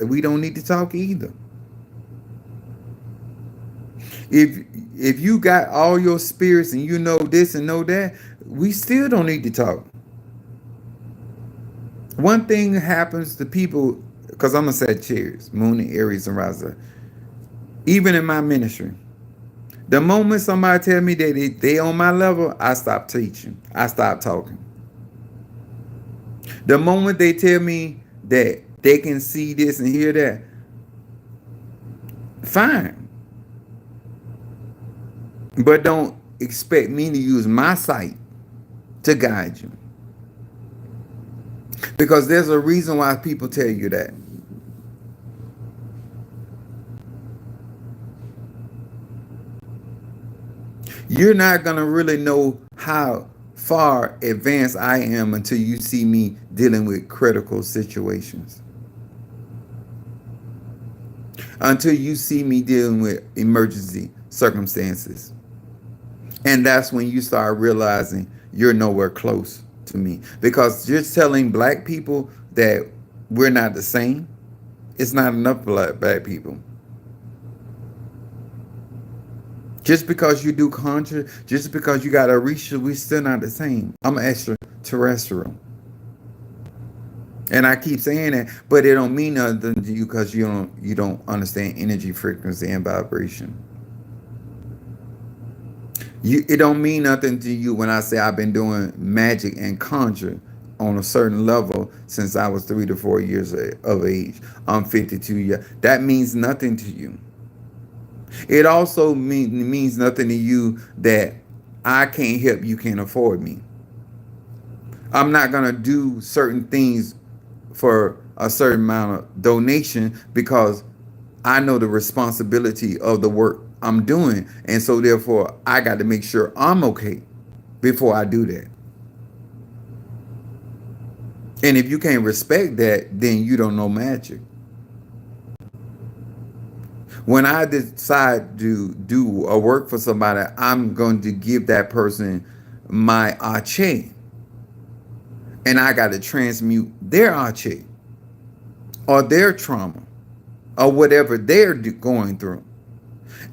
we don't need to talk either. If if you got all your spirits and you know this and know that, we still don't need to talk. One thing happens to people, because I'm gonna say cheers, Moon and Aries and Raza. Even in my ministry, the moment somebody tell me that they on my level, I stop teaching. I stop talking. The moment they tell me that they can see this and hear that, fine. But don't expect me to use my sight to guide you. Because there's a reason why people tell you that. You're not going to really know how far advanced I am until you see me dealing with critical situations. Until you see me dealing with emergency circumstances. And that's when you start realizing you're nowhere close to me. Because just telling black people that we're not the same, it's not enough for black people. Just because you do conjure, just because you got a reach, we still not the same. I'm extraterrestrial. And I keep saying that, but it don't mean nothing to you because you don't understand energy, frequency, and vibration. It don't mean nothing to you when I say I've been doing magic and conjure on a certain level since I was 3 to 4 years of age. I'm 52 years. That means nothing to you. It also means nothing to you that I can't help you, can't afford me. I'm not gonna do certain things for a certain amount of donation because I know the responsibility of the work I'm doing. And so therefore I got to make sure I'm okay before I do that. And if you can't respect that, then you don't know magic. When I decide to do a work for somebody, I'm going to give that person my ache. And I got to transmute their ache or their trauma or whatever they're going through.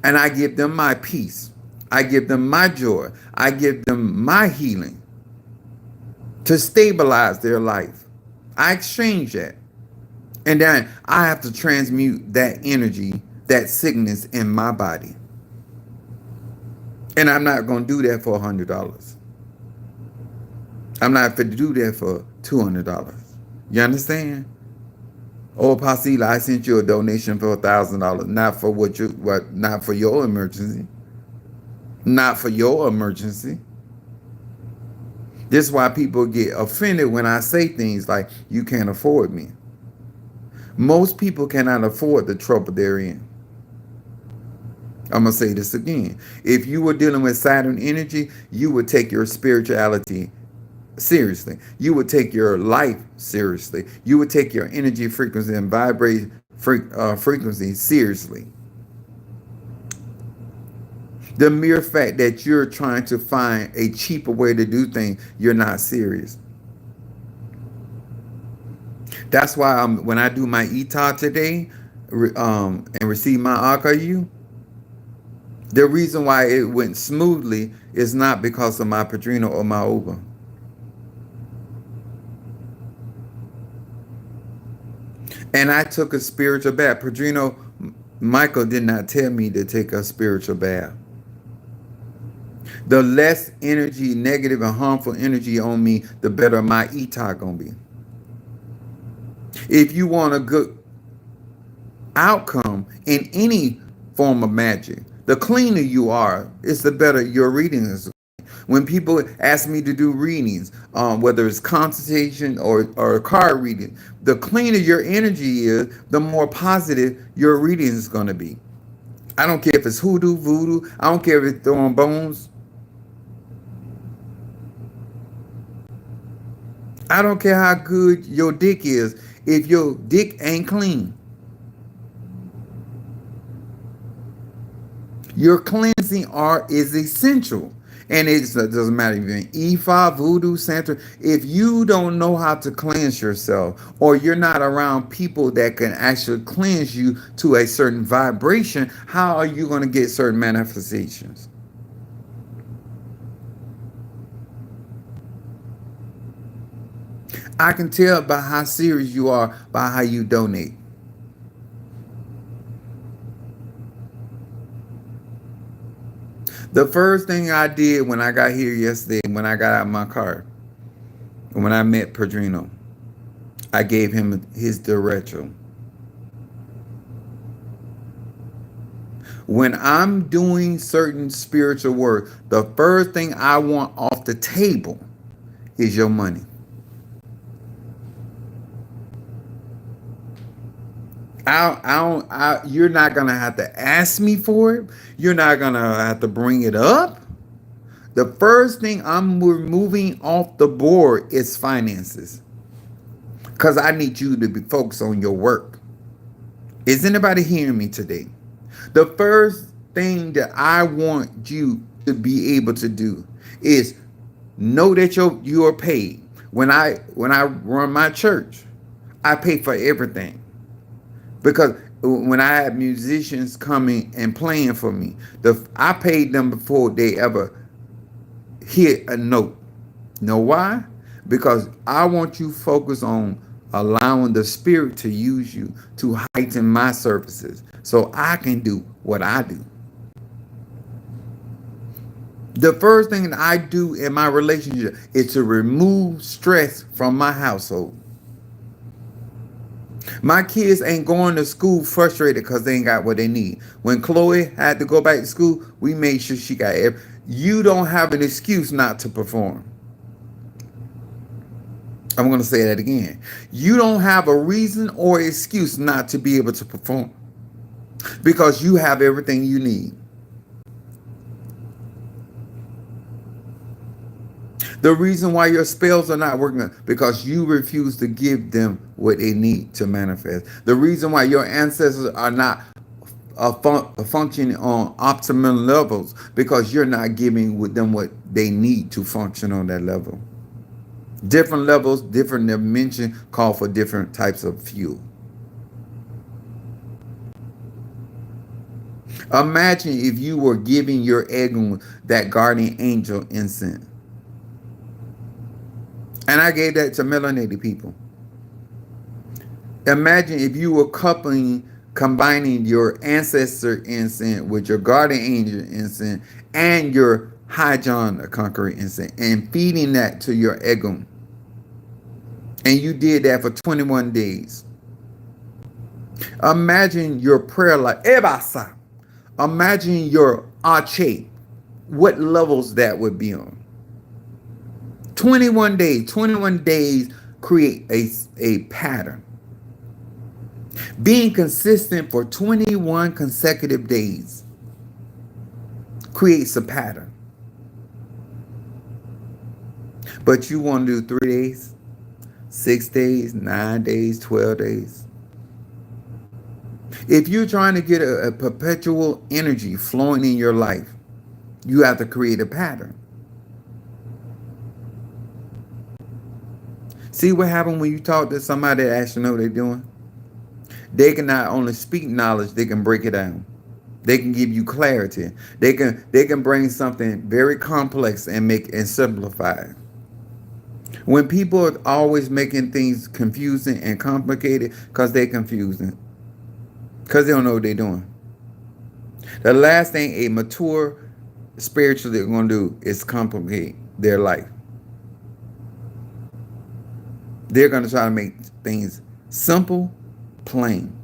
And I give them my peace. I give them my joy. I give them my healing to stabilize their life. I exchange that. And then I have to transmute that energy, that sickness in my body. And I'm not going to do that for $100. I'm not going to do that for $200. You understand? Oh, Pasila, I sent you a donation for $1,000, not for not for your emergency, not for your emergency. This is why people get offended when I say things like, "You can't afford me." Most people cannot afford the trouble they're in. I'm gonna say this again. If you were dealing with Saturn energy, you would take your spirituality seriously. You would take your life seriously. You would take your energy, frequency, and frequency seriously. The mere fact that you're trying to find a cheaper way to do things, you're not serious. That's why when I do my ETA today and receive my AKU, The reason why it went smoothly is not because of my Padrino or my Uber. And I took a spiritual bath. Padrino Michael did not tell me to take a spiritual bath. The less energy, negative and harmful energy on me, the better my ETOC gonna be. If you want a good outcome in any form of magic, the cleaner you are, it's the better your reading is. When people ask me to do readings, whether it's consultation or card reading, the cleaner your energy is, the more positive your reading is going to be. I don't care if it's hoodoo, voodoo. I don't care if it's throwing bones. I don't care how good your dick is. If your dick ain't clean, your cleansing art is essential. And it doesn't matter if you're in Ifa, Voodoo, Santa. If you don't know how to cleanse yourself, or you're not around people that can actually cleanse you to a certain vibration, how are you going to get certain manifestations? I can tell by how serious you are by how you donate. The first thing I did when I got here yesterday, when I got out of my car, when I met Padrino, I gave him his derecho. When I'm doing certain spiritual work, the first thing I want off the table is your money. You're not gonna have to ask me for it. You're not gonna have to bring it up. The first thing I'm removing off the board is finances, because I need you to be focused on your work. Is anybody hearing me today? The first thing that I want you to be able to do is know that you are paid. When I run my church, I pay for everything, because when I have musicians coming and playing for me, I paid them before they ever hit a note. Know why? Because I want you focused on allowing the spirit to use you to heighten my services so I can do what I do. The first thing that I do in my relationship is to remove stress from my household. My kids ain't going to school frustrated because they ain't got what they need. When Chloe had to go back to school, we made sure she got every. You don't have an excuse not to perform. I'm going to say that again. You don't have a reason or excuse not to be able to perform, because you have everything you need. The reason why your spells are not working because you refuse to give them what they need to manifest. The reason why your ancestors are not functioning on optimal levels because you're not giving with them what they need to function on that level. Different levels, different dimension call for different types of fuel. Imagine if you were giving your egg that guardian angel incense. And I gave that to melanated people. Imagine if you were combining your ancestor incense with your guardian angel incense and your High John the Conqueror incense and feeding that to your egum. And you did that for 21 days. Imagine your prayer life. Ebasa. Imagine your Ache. What levels that would be on. 21 days. 21 days create a pattern. Being consistent for 21 consecutive days creates a pattern. But you want to do 3 days, 6 days, 9 days, 12 days. If you're trying to get a perpetual energy flowing in your life, you have to create a pattern. See what happened when you talk to somebody that actually know what they're doing? They can not only speak knowledge, they can break it down. They can give you clarity. They can bring something very complex and make and simplify it. When people are always making things confusing and complicated, because they're confusing, because they don't know what they're doing. The last thing a mature spiritually going to do is complicate their life. They're going to try to make things simple, plain.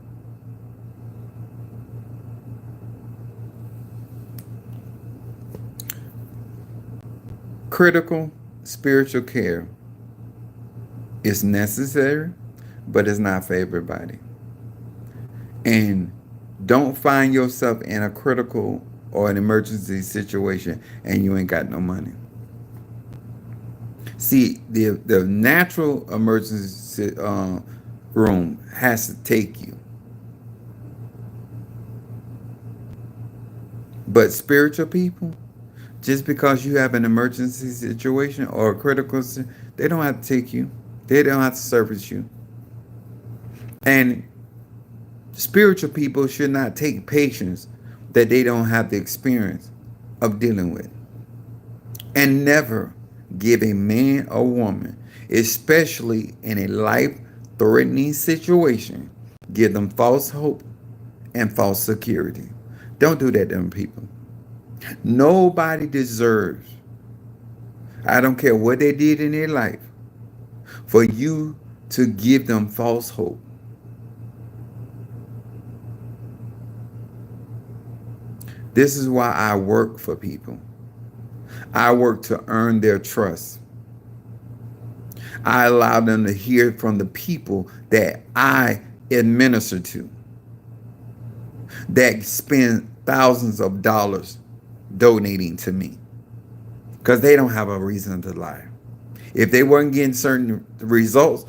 Critical spiritual care is necessary, but it's not for everybody. And don't find yourself in a critical or an emergency situation and you ain't got no money. See, the natural emergency room has to take you, but spiritual people, just because you have an emergency situation or a critical, they don't have to take you. They don't have to service you. And spiritual people should not take patients that they don't have the experience of dealing with. And never give a man or woman, especially in a life threatening situation, give them false hope and false security. Don't do that to them people. Nobody deserves, I don't care what they did in their life, for you to give them false hope. This is why I work for people. I work to earn their trust. I allow them to hear from the people that I administer to, that spend thousands of dollars donating to me, because they don't have a reason to lie. If they weren't getting certain results,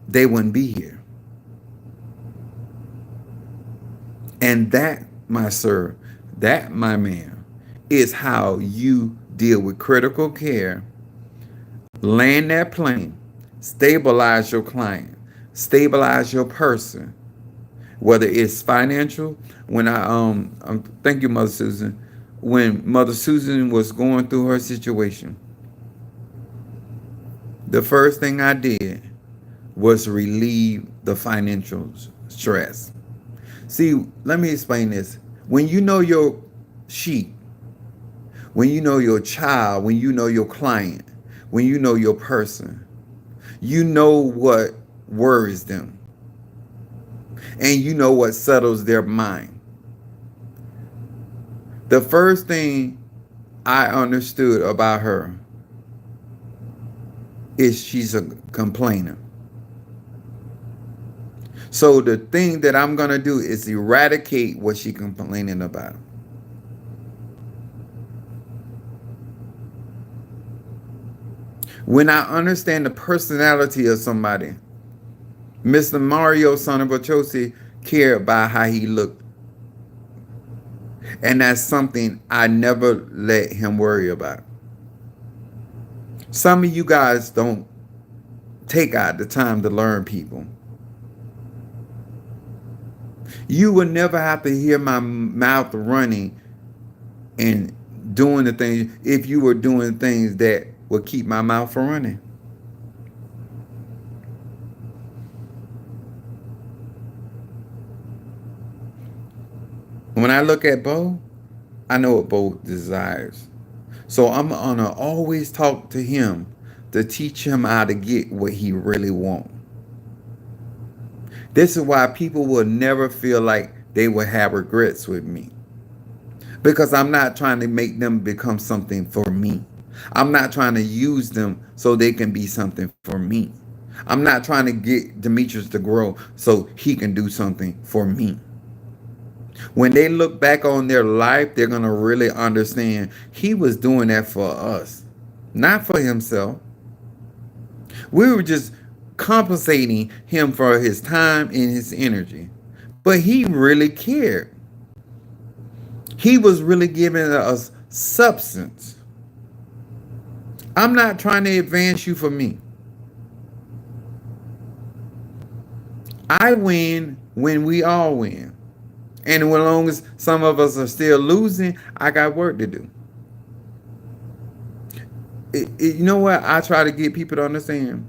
they wouldn't be here. And that, my sir, that, my man, is how you deal with critical care. Land that plane, stabilize your client, stabilize your person, whether it's financial. When thank you, Mother Susan. When Mother Susan was going through her situation, the first thing I did was relieve the financial stress. See, let me explain this. When you know your sheep, when you know your child, when you know your client, when you know your person, you know what worries them, and you know what settles their mind. The first thing I understood about her is she's a complainer. So the thing that I'm going to do is eradicate what she's complaining about. When I understand the personality of somebody, Mr. Mario son of Ochosi cared about how he looked. And that's something I never let him worry about. Some of you guys don't take out the time to learn people. You will never have to hear my mouth running and doing the things if you were doing things that would keep my mouth from running. When I look at Bo, I know what Bo desires. So I'm gonna always talk to him to teach him how to get what he really wants. This is why people will never feel like they will have regrets with me. Because I'm not trying to make them become something for me. I'm not trying to use them so they can be something for me. I'm not trying to get Demetrius to grow so he can do something for me. When they look back on their life, they're going to really understand he was doing that for us, not for himself. We were just compensating him for his time and his energy. But he really cared. He was really giving us substance. I'm not trying to advance you for me. I win when we all win. And as long as some of us are still losing, I got work to do. You know what? I try to get people to understand.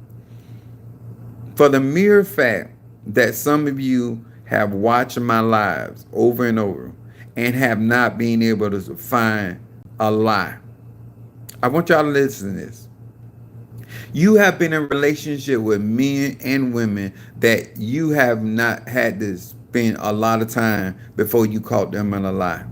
For the mere fact that some of you have watched my lives over and over and have not been able to find a lie, I want y'all to listen to this. You have been in relationship with men and women that you have not had to spend a lot of time before you caught them in a lie.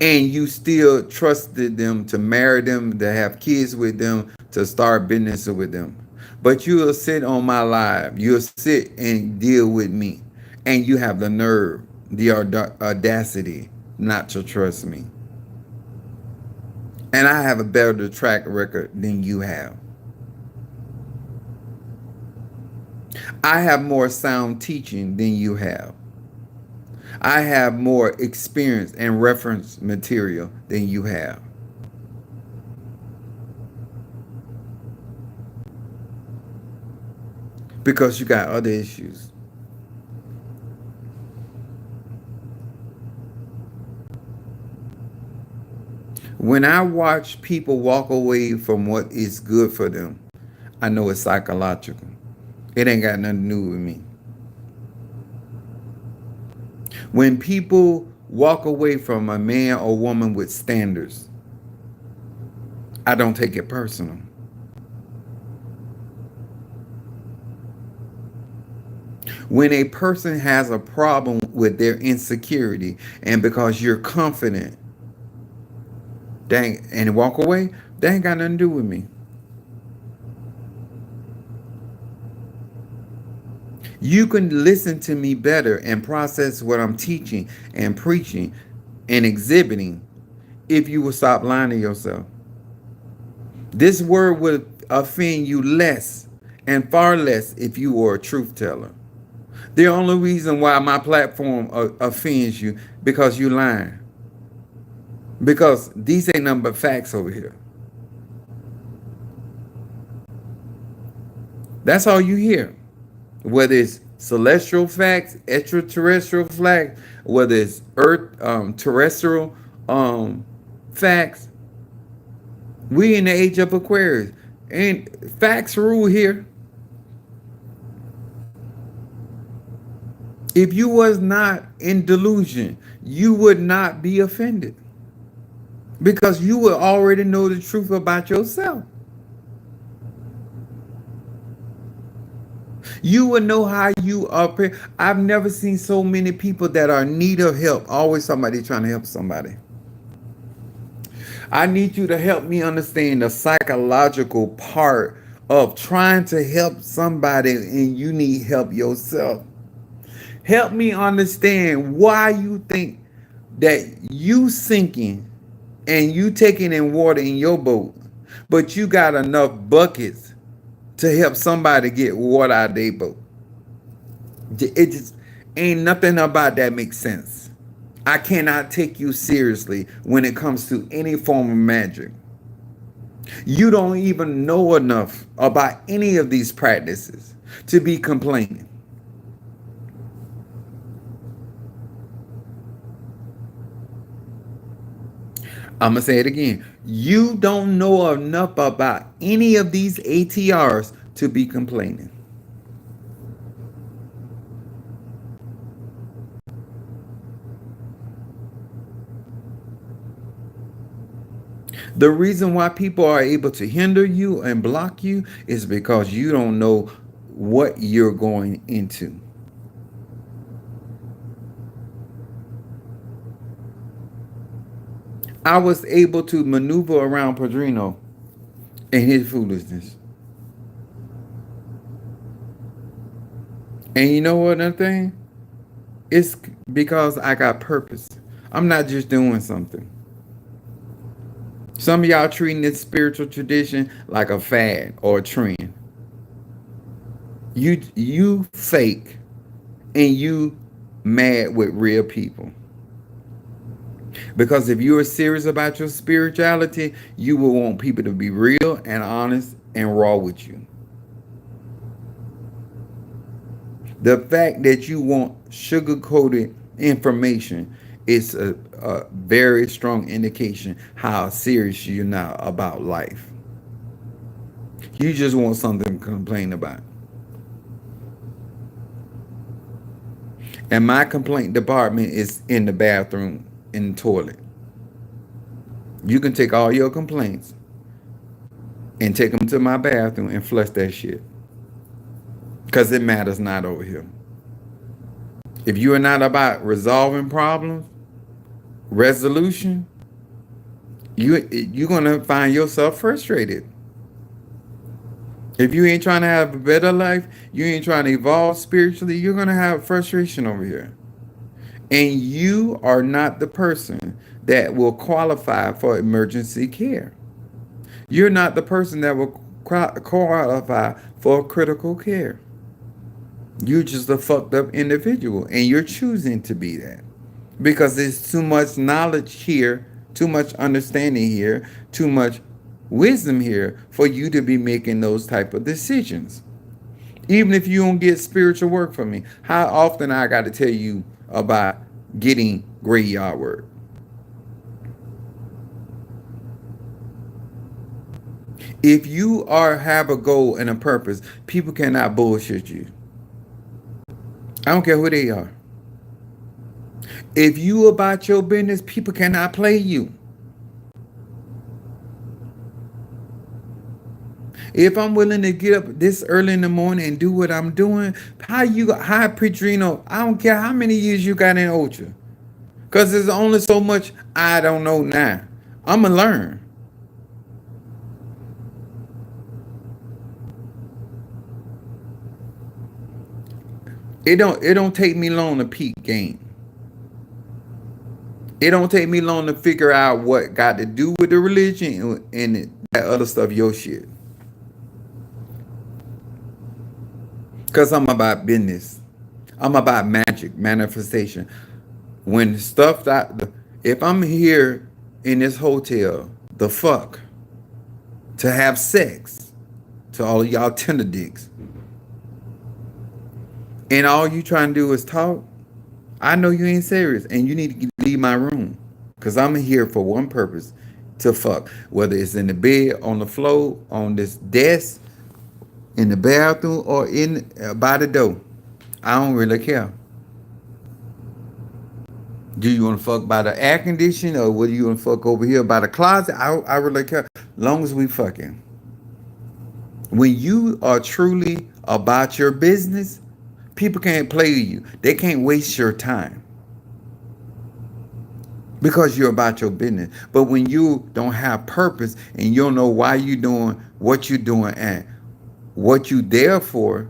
And you still trusted them to marry them, to have kids with them, to start business with them. But you'll sit on my live, you'll sit and deal with me, and you have the nerve, the audacity not to trust me. And I have a better track record than you have. I have more sound teaching than you have. I have more experience and reference material than you have. Because you got other issues. When I watch people walk away from what is good for them, I know it's psychological. It ain't got nothing to do with me. When people walk away from a man or woman with standards, I don't take it personal. When a person has a problem with their insecurity and because you're confident, dang, and walk away, that ain't got nothing to do with me. You can listen to me better and process what I'm teaching and preaching and exhibiting if you will stop lying to yourself. This word would offend you less and far less if you were a truth teller. The only reason why my platform offends you because you lying. Because these ain't nothing but facts over here. That's all you hear. Whether it's celestial facts, extraterrestrial facts, whether it's earth terrestrial facts, we in the age of Aquarius. And facts rule here. If you was not in delusion, you would not be offended. Because you would already know the truth about yourself. You would know how you are. I've never seen so many people that are in need of help. Always somebody trying to help somebody. I need you to help me understand the psychological part of trying to help somebody and you need help yourself. Help me understand why you think that you sinking and you taking in water in your boat, but you got enough buckets to help somebody get water out of their boat. It just ain't nothing about that makes sense. I cannot take you seriously when it comes to any form of magic. You don't even know enough about any of these practices to be complaining. I'm going to say it again. You don't know enough about any of these ATRs to be complaining. The reason why people are able to hinder you and block you is because you don't know what you're going into. I was able to maneuver around Padrino and his foolishness. And you know what another thing? It's because I got purpose. I'm not just doing something. Some of y'all treating this spiritual tradition like a fad or a trend. You fake and you mad with real people. Because if you're serious about your spirituality, you will want people to be real and honest and raw with you. The fact that you want sugar coated information is a very strong indication how serious you're now about life. You just want something to complain about. And my complaint department is in the bathroom, in the toilet. You can take all your complaints and take them to my bathroom and flush that shit. Because it matters not over here. If you are not about resolving problems, resolution, you're gonna find yourself frustrated. If you ain't trying to have a better life, you ain't trying to evolve spiritually, you're gonna have frustration over here. And you are not the person that will qualify for emergency care. You're not the person that will qualify for critical care. You're just a fucked up individual, and you're choosing to be that because there's too much knowledge here, too much understanding here, too much wisdom here for you to be making those type of decisions. Even if you don't get spiritual work from me, how often I got to tell you about getting graveyard work? If you are have a goal and a purpose, people cannot bullshit you. I don't care who they are. If you about your business, people cannot play you. If I'm willing to get up this early in the morning and do what I'm doing, how Pedrino, I don't care how many years you got in Ultra. Cause there's only so much I don't know now. I'ma learn. It don't take me long to peak game. It don't take me long to figure out what got to do with the religion and that other stuff, your shit. Cause I'm about business. I'm about magic, manifestation. When stuff that if I'm here in this hotel, the fuck, to have sex, to all of y'all tender dicks, and all you trying to do is talk, I know you ain't serious, and you need to leave my room, cause I'm here for one purpose, to fuck. Whether it's in the bed, on the floor, on this desk, in the bathroom, or in by the door, I don't really care. Do you want to fuck by the air condition, or what do you want to fuck over here by the closet? I really care. Long as we fucking. When you are truly about your business, people can't play you. They can't waste your time because you're about your business. But when you don't have purpose and you don't know why you're doing what you're doing and what you there for,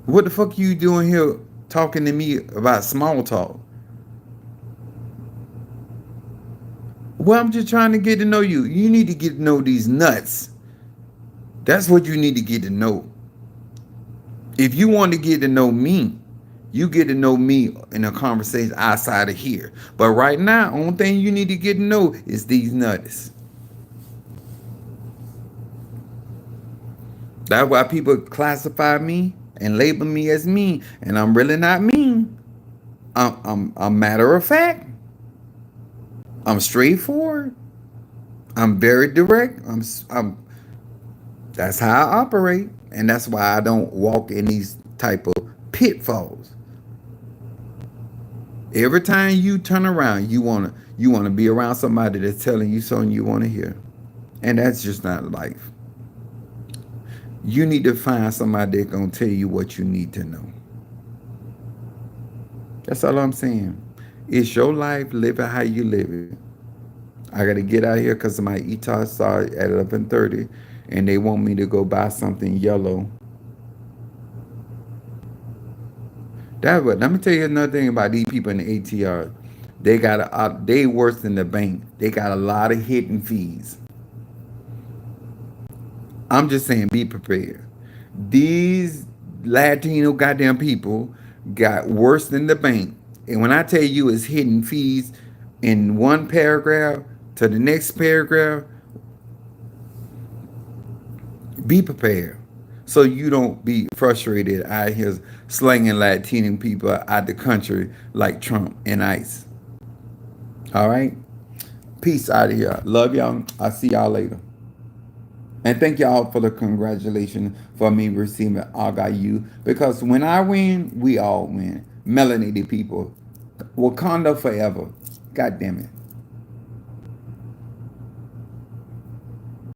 what the fuck are you doing here talking to me about small talk? Well, I'm just trying to get to know you. You need to get to know these nuts. That's what you need to get to know. If you want to get to know me, you get to know me in a conversation outside of here. But right now, only thing you need to get to know is these nuts. That's why people classify me and label me as mean, and I'm really not mean. I'm matter of fact. I'm straightforward. I'm very direct. I'm That's how I operate, and that's why I don't walk in these type of pitfalls. Every time you turn around, you wanna be around somebody that's telling you something you want to hear, and that's just not life. You need to find somebody that's gonna tell you what you need to know. That's all I'm saying. It's your life. Live it how you live it. I gotta get out here because my ETA started at 11:30, and they want me to go buy something yellow. That what. Let me tell you another thing about these people in the ATR. They worse than the bank. They got a lot of hidden fees. I'm just saying, be prepared. These Latino goddamn people got worse than the bank. And when I tell you it's hidden fees in one paragraph to the next paragraph, Be prepared so you don't be frustrated out here slinging Latino people out the country like Trump and ICE. All right? Peace out of here. Love y'all. I'll see y'all later. And thank y'all for the congratulations for me receiving I Got You. Because when I win, we all win. Melanated people. Wakanda forever. God damn it.